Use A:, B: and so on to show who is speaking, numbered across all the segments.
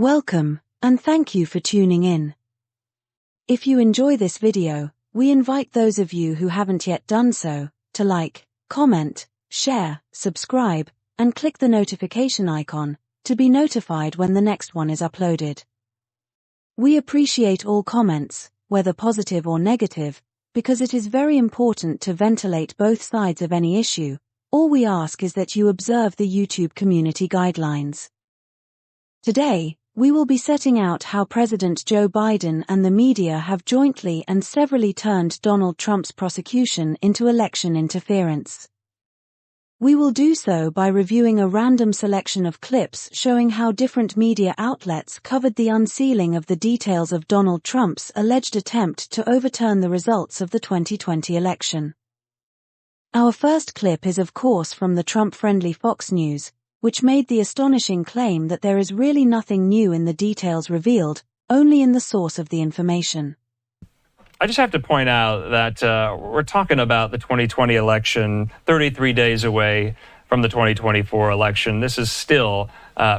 A: Welcome, and thank you for tuning in. If you enjoy this video, we invite those of you who haven't yet done so, to like, comment, share, subscribe, and click the notification icon, to be notified when the next one is uploaded. We appreciate all comments, whether positive or negative, because it is very important to ventilate both sides of any issue. All we ask is that you observe the YouTube community guidelines. Today, we will be setting out how President Joe Biden and the media have jointly and severally turned Donald Trump's prosecution into election interference. We will do so by reviewing a random selection of clips showing how different media outlets covered the unsealing of the details of Donald Trump's alleged attempt to overturn the results of the 2020 election. Our first clip is of course from the Trump-friendly Fox News, which made the astonishing claim that there is really nothing new in the details revealed, only in the source of the information.
B: I just have to point out that we're talking about the 2020 election, 33 days away from the 2024 election. This is still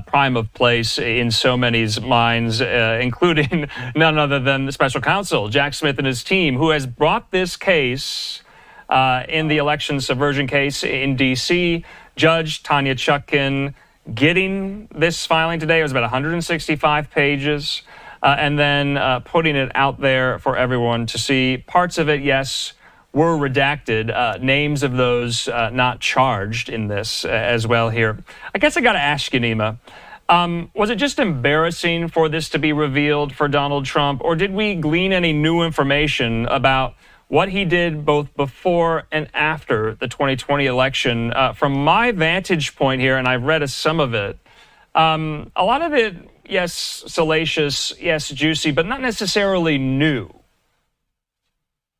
B: prime of place in so many's minds, including none other than the special counsel, Jack Smith and his team, who has brought this case in the election subversion case in DC. Judge Tanya Chutkan getting this filing today. It was about 165 pages, and then putting it out there for everyone to see. Parts of it, yes, were redacted. Names of those not charged in this as well here. I guess I got to ask you, Nima, was it just embarrassing for this to be revealed for Donald Trump, or did we glean any new information about what he did both before and after the 2020 election? From my vantage point here, and I've read some of it, a lot of it, yes, salacious, yes, juicy, but not necessarily new.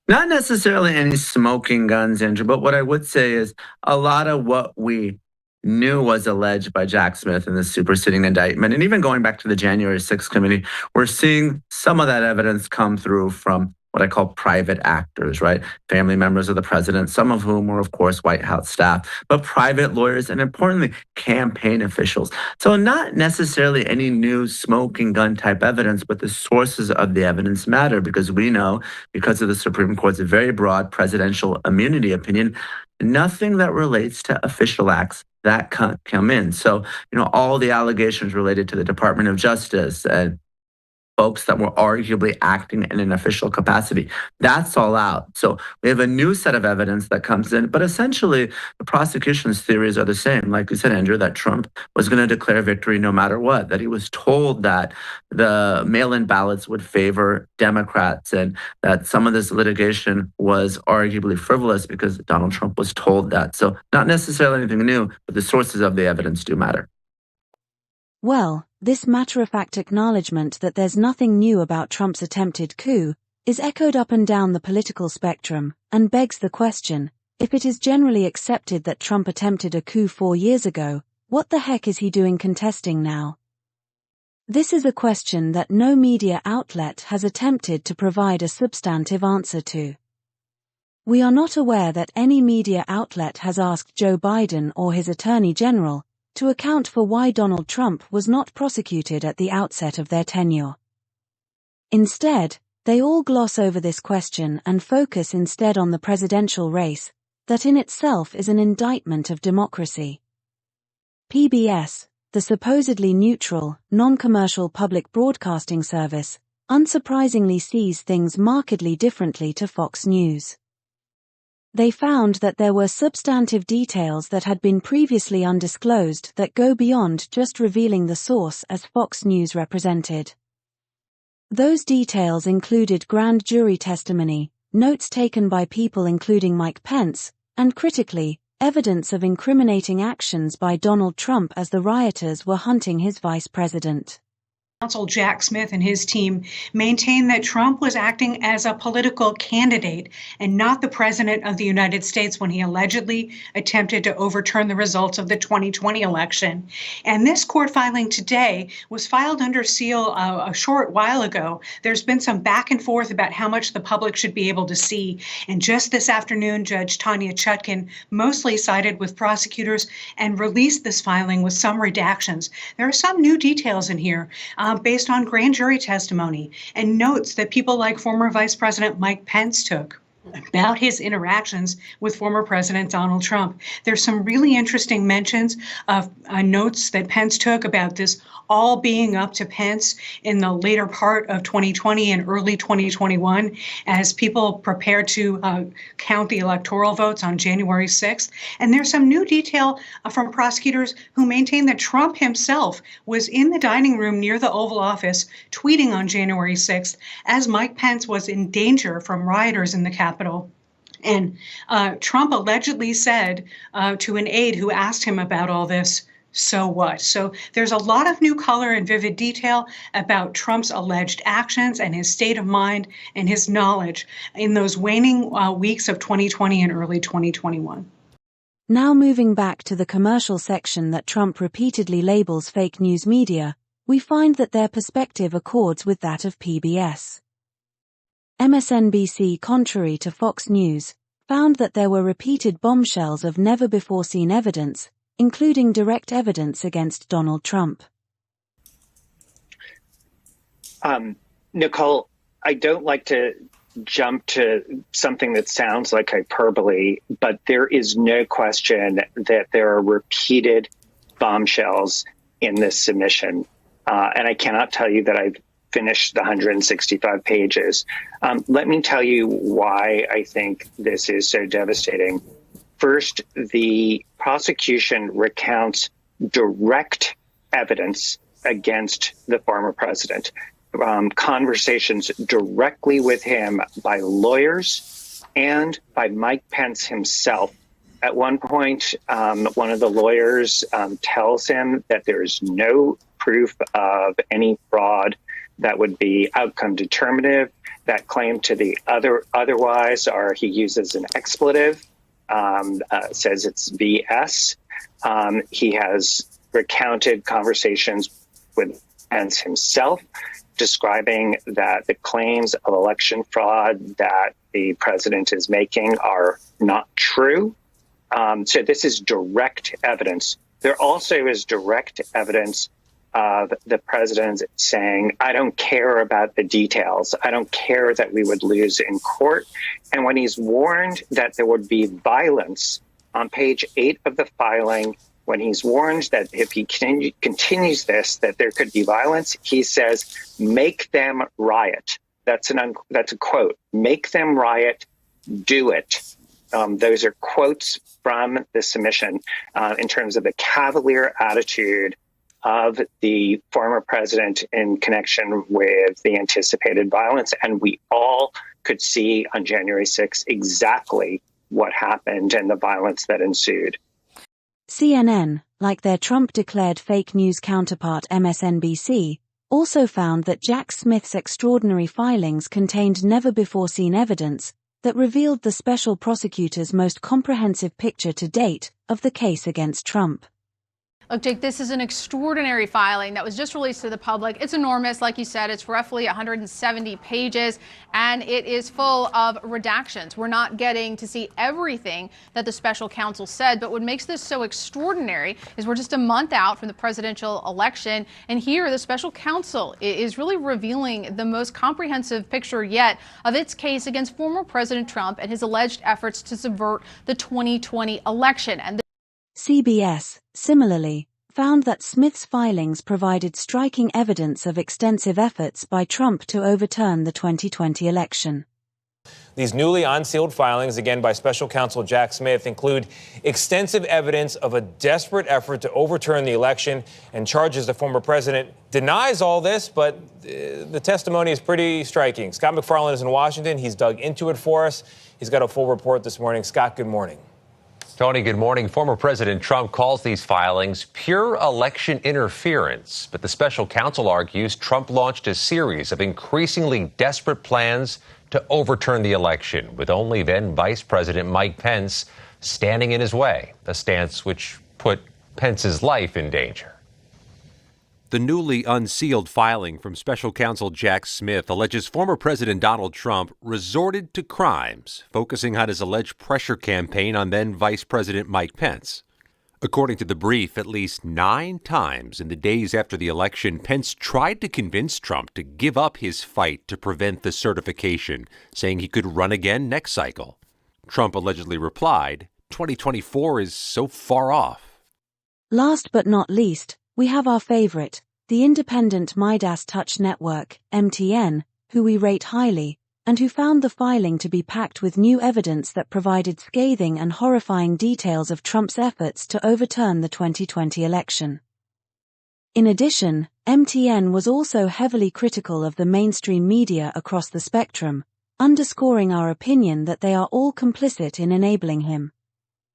C: Not necessarily any smoking guns, Andrew, but what I would say is a lot of what we knew was alleged by Jack Smith in the superseding indictment, and even going back to the January 6th committee, we're seeing some of that evidence come through from what I call private actors, right? Family members of the president, some of whom were, of course, White House staff, but private lawyers and, importantly, campaign officials. So not necessarily any new smoking gun type evidence, but the sources of the evidence matter, because we know, because of the Supreme Court's very broad presidential immunity opinion, nothing that relates to official acts that can't come in. So, all the allegations related to the Department of Justice and folks that were arguably acting in an official capacity, that's all out. So we have a new set of evidence that comes in, but essentially the prosecution's theories are the same. Like you said, Andrew, that Trump was going to declare victory no matter what, that he was told that the mail-in ballots would favor Democrats, and that some of this litigation was arguably frivolous because Donald Trump was told that. So not necessarily anything new, but the sources of the evidence do matter.
A: Well, this matter-of-fact acknowledgement that there's nothing new about Trump's attempted coup is echoed up and down the political spectrum, and begs the question, if it is generally accepted that Trump attempted a coup 4 years ago, what the heck is he doing contesting now? This is a question that no media outlet has attempted to provide a substantive answer to. We are not aware that any media outlet has asked Joe Biden or his Attorney General to account for why Donald Trump was not prosecuted at the outset of their tenure. Instead, they all gloss over this question and focus instead on the presidential race, that in itself is an indictment of democracy. PBS, the supposedly neutral, non-commercial public broadcasting service, unsurprisingly sees things markedly differently to Fox News. They found that there were substantive details that had been previously undisclosed that go beyond just revealing the source as Fox News represented. Those details included grand jury testimony, notes taken by people including Mike Pence, and critically, evidence of incriminating actions by Donald Trump as the rioters were hunting his vice president.
D: Counsel Jack Smith and his team maintain that Trump was acting as a political candidate and not the president of the United States when he allegedly attempted to overturn the results of the 2020 election. And this court filing today was filed under seal a short while ago. There's been some back and forth about how much the public should be able to see. And just this afternoon, Judge Tanya Chutkan mostly sided with prosecutors and released this filing with some redactions. There are some new details in here. based on grand jury testimony and notes that people like former Vice President Mike Pence took about his interactions with former President Donald Trump. There's some really interesting mentions of notes that Pence took about this all being up to Pence in the later part of 2020 and early 2021 as people prepared to count the electoral votes on January 6th. And there's some new detail from prosecutors who maintain that Trump himself was in the dining room near the Oval Office tweeting on January 6th as Mike Pence was in danger from rioters in the Capitol. And Trump allegedly said to an aide who asked him about all this, "So what?" So there's a lot of new color and vivid detail about Trump's alleged actions and his state of mind and his knowledge in those waning weeks of 2020 and early 2021.
A: Now moving back to the commercial section that Trump repeatedly labels fake news media, we find that their perspective accords with that of PBS. MSNBC, contrary to Fox News, found that there were repeated bombshells of never-before-seen evidence, including direct evidence against Donald Trump.
E: Nicole, I don't like to jump to something that sounds like hyperbole, but there is no question that there are repeated bombshells in this submission. And I cannot tell you that I've finished the 165 pages. Let me tell you why I think this is so devastating. First, the prosecution recounts direct evidence against the former president, conversations directly with him by lawyers and by Mike Pence himself. At one point, one of the lawyers tells him that there is no proof of any fraud that would be outcome determinative. That claim to the otherwise, or he uses an expletive, says it's BS. He has recounted conversations with Pence himself, describing that the claims of election fraud that the president is making are not true. So this is direct evidence. There also is direct evidence of the president saying, I don't care about the details. I don't care that we would lose in court. And when he's warned that there would be violence on page 8 of the filing, when he's warned that if he continues this, that there could be violence, he says, make them riot. That's a quote. Make them riot. Do it. Those are quotes from the submission in terms of the cavalier attitude of the former president in connection with the anticipated violence. And we all could see on January 6th exactly what happened and the violence that ensued.
A: CNN, like their Trump-declared fake news counterpart MSNBC, also found that Jack Smith's extraordinary filings contained never-before-seen evidence that revealed the special prosecutor's most comprehensive picture to date of the case against Trump.
F: Look, Jake, this is an extraordinary filing that was just released to the public. It's enormous. Like you said, it's roughly 170 pages, and it is full of redactions. We're not getting to see everything that the special counsel said, but what makes this so extraordinary is we're just a month out from the presidential election, and here the special counsel is really revealing the most comprehensive picture yet of its case against former President Trump and his alleged efforts to subvert the 2020 election. And
A: CBS, similarly, found that Smith's filings provided striking evidence of extensive efforts by Trump to overturn the 2020 election.
G: These newly unsealed filings, again by special counsel Jack Smith, include extensive evidence of a desperate effort to overturn the election and charges the former president denies all this, but the testimony is pretty striking. Scott McFarland is in Washington. He's dug into it for us. He's got a full report this morning. Scott, good morning.
H: Tony, good morning. Former President Trump calls these filings pure election interference. But the special counsel argues Trump launched a series of increasingly desperate plans to overturn the election, with only then Vice President Mike Pence standing in his way, a stance which put Pence's life in danger.
I: The newly unsealed filing from special counsel Jack Smith alleges former President Donald Trump resorted to crimes, focusing on his alleged pressure campaign on then Vice President Mike Pence. According to the brief, at least 9 times in the days after the election, Pence tried to convince Trump to give up his fight to prevent the certification, saying he could run again next cycle. Trump allegedly replied, 2024 is so far off.
A: Last but not least, we have our favorite, the independent Midas Touch Network, MTN, who we rate highly, and who found the filing to be packed with new evidence that provided scathing and horrifying details of Trump's efforts to overturn the 2020 election. In addition, MTN was also heavily critical of the mainstream media across the spectrum, underscoring our opinion that they are all complicit in enabling him.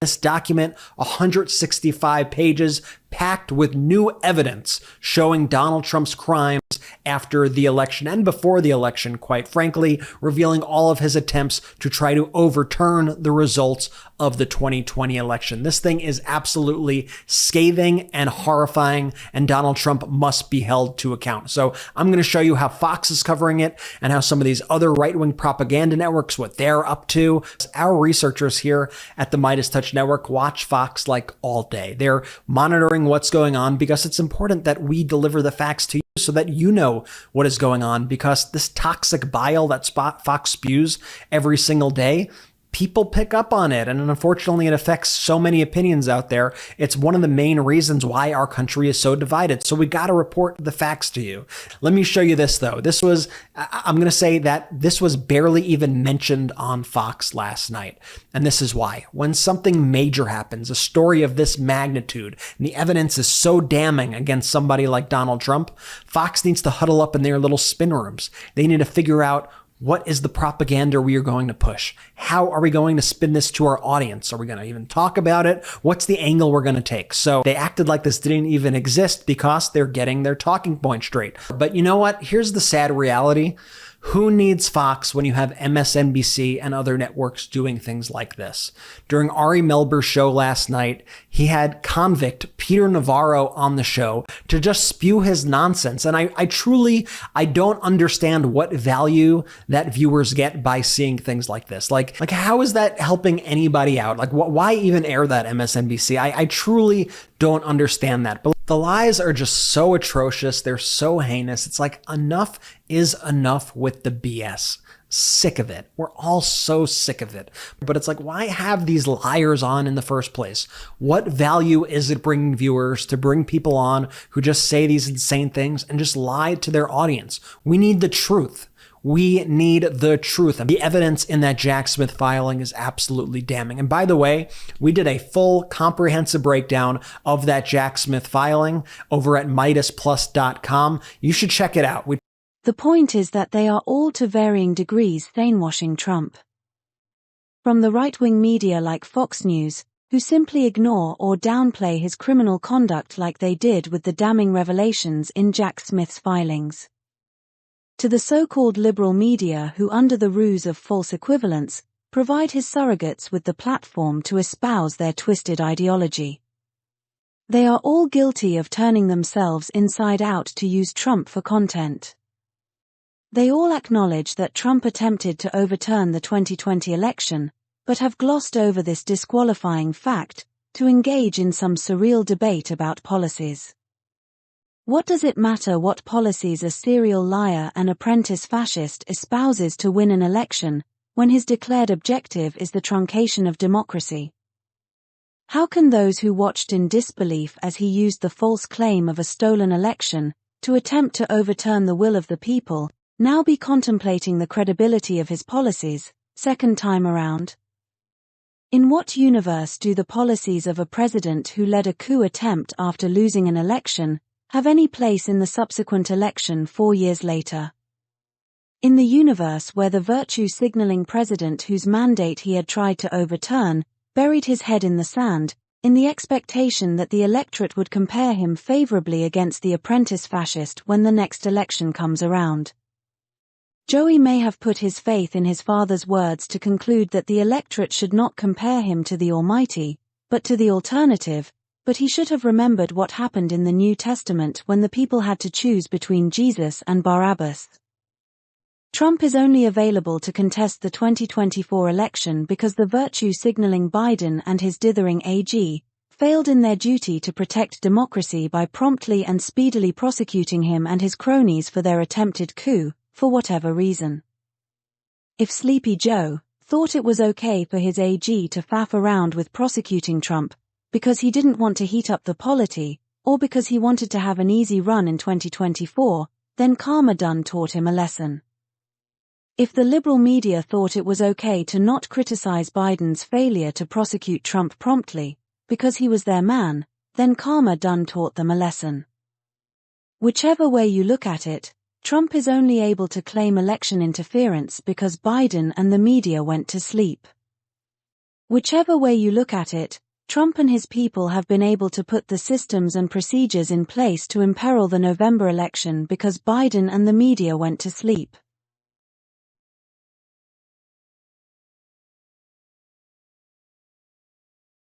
J: This document, 165 pages, packed with new evidence showing Donald Trump's crimes after the election and before the election, quite frankly, revealing all of his attempts to try to overturn the results of the 2020 election. This thing is absolutely scathing and horrifying, and Donald Trump must be held to account. So I'm going to show you how Fox is covering it and how some of these other right-wing propaganda networks, what they're up to. Our researchers here at the Midas Touch Network watch Fox like all day. They're monitoring what's going on because it's important that we deliver the facts to you so that you know what is going on, because this toxic bile that Fox spews every single day, people pick up on it, and unfortunately it affects so many opinions out there. It's one of the main reasons why our country is so divided. So we got to report the facts to you. Let me show you this though. I'm going to say that this was barely even mentioned on Fox last night. And this is why. When something major happens, a story of this magnitude, and the evidence is so damning against somebody like Donald Trump, Fox needs to huddle up in their little spin rooms. They need to figure out, what is the propaganda we are going to push? How are we going to spin this to our audience? Are we going to even talk about it? What's the angle we're going to take? So they acted like this didn't even exist because they're getting their talking point straight. But you know what? Here's the sad reality. Who needs Fox when you have MSNBC and other networks doing things like this? During Ari Melber's show last night, he had convict Peter Navarro on the show to just spew his nonsense. And I don't understand what value that viewers get by seeing things like this. Like how is that helping anybody out? Like, why even air that MSNBC? I truly don't understand that. But the lies are just so atrocious. They're so heinous. It's like enough is enough with the BS. Sick of it. We're all so sick of it. But it's like, why have these liars on in the first place? What value is it bringing viewers to bring people on who just say these insane things and just lie to their audience? We need the truth. We need the truth. The evidence in that Jack Smith filing is absolutely damning. And by the way, we did a full comprehensive breakdown of that Jack Smith filing over at MidasPlus.com. You should check it out.
A: The point is that they are all to varying degrees stain-washing Trump. From the right-wing media like Fox News, who simply ignore or downplay his criminal conduct like they did with the damning revelations in Jack Smith's filings, to the so-called liberal media who, under the ruse of false equivalence, provide his surrogates with the platform to espouse their twisted ideology. They are all guilty of turning themselves inside out to use Trump for content. They all acknowledge that Trump attempted to overturn the 2020 election, but have glossed over this disqualifying fact to engage in some surreal debate about policies. What does it matter what policies a serial liar and apprentice fascist espouses to win an election, when his declared objective is the truncation of democracy? How can those who watched in disbelief as he used the false claim of a stolen election to attempt to overturn the will of the people now be contemplating the credibility of his policies, second time around? In what universe do the policies of a president who led a coup attempt after losing an election have any place in the subsequent election 4 years later? In the universe where the virtue-signaling president whose mandate he had tried to overturn buried his head in the sand, in the expectation that the electorate would compare him favorably against the apprentice fascist when the next election comes around. Joey may have put his faith in his father's words to conclude that the electorate should not compare him to the Almighty, but to the alternative, but he should have remembered what happened in the New Testament when the people had to choose between Jesus and Barabbas. Trump is only available to contest the 2024 election because the virtue-signaling Biden and his dithering AG, failed in their duty to protect democracy by promptly and speedily prosecuting him and his cronies for their attempted coup, for whatever reason. If Sleepy Joe thought it was okay for his AG to faff around with prosecuting Trump because he didn't want to heat up the polity, or because he wanted to have an easy run in 2024, then karma done taught him a lesson. If the liberal media thought it was okay to not criticize Biden's failure to prosecute Trump promptly, because he was their man, then karma done taught them a lesson. Whichever way you look at it, Trump is only able to claim election interference because Biden and the media went to sleep. Whichever way you look at it, Trump and his people have been able to put the systems and procedures in place to imperil the November election because Biden and the media went to sleep.